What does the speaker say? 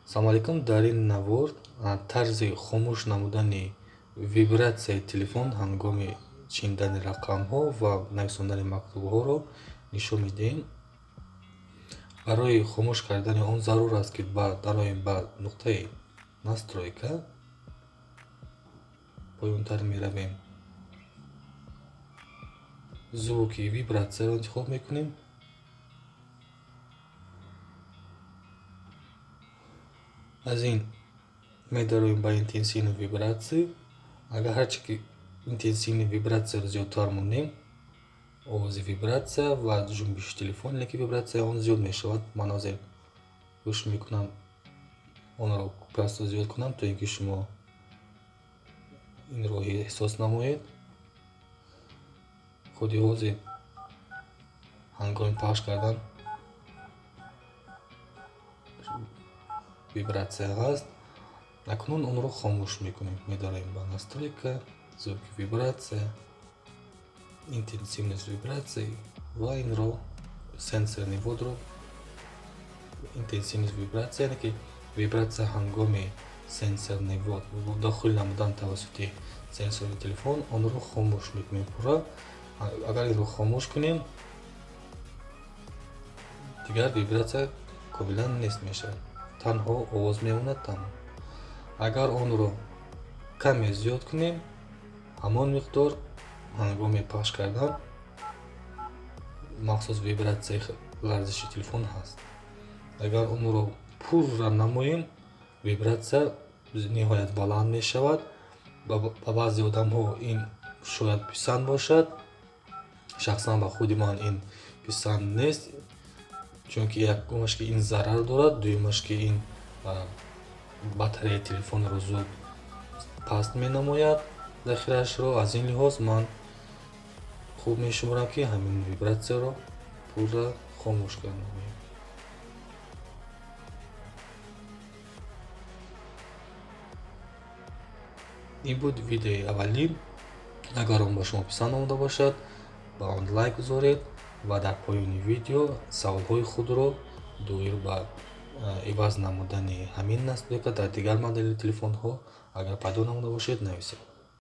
Салом алейкум. Дар ин навор тарзи хомӯш намудани вибратсияи телефон ҳангоми чинидани рақамҳо ва нависондани мактубҳоро нишон медиҳем. Барои хомӯш кардани он зарур аст, ки дароем ба нуқтаи настройка поёнтар меравем. Звуки вибратсияро интихоб мекунем. аз ин медароем ба интенсивни вибратсия. Агар ҳарчи ки интенсивни вибратсияро зиёдтар монем, овози вибратсия ва ҷунбиши телефон, леки вибратсия он зиёд мешавад. Ман ҳозир гӯш мекунам, онро паста зиёд кунам, то ин ки шумо инро эҳсос намоед. худи ҳозир ҳангоми пахш кардан вибратсия ҳаст. акнун онро хомӯш мекунем. Медароем ба настройка, звуки вибратсия, интенсивность вибратсия ва инро сенсорни водро интенсивность вибратсия, яъне ки вибратсия ҳангоми сенсорни вод дохил намудан тавассути сенсори телефон, онро хомӯш мекунем пурра. Агар инро хомӯш кунем, дигар вибратсия комилан нест мешавад, танҳо овоз мемонад. тамом. Агар онро каме зиёд кунем, ҳамон миқдор ҳангоми пахш кардан махсус вибратсияи ларзиши телефон ҳаст. Агар онро пурра намоем, вибратсия ниҳоят баланд мешавад. ба баъзе одамҳо ин шояд писанд бошад. шахсан ба худи ман ин писанд нест, чунки якумаш ки ин зарар дорад, дуюмаш ки ин батареяи телефонро зуд паст менамояд захираашро. аз ин лиҳоз ман хуб мешуморам ки ҳамин вибратсияро пурра хомӯш карда намоем. ин буд видеои аввалин. агар он ба шумо писанд омада бошад, ба он лайк гузоред ва дар поёни видео саволҳои худро доир ба иваз намудани ҳамин настройка дар дигар модели телефонҳо агар пайдо намуда бошед нависед.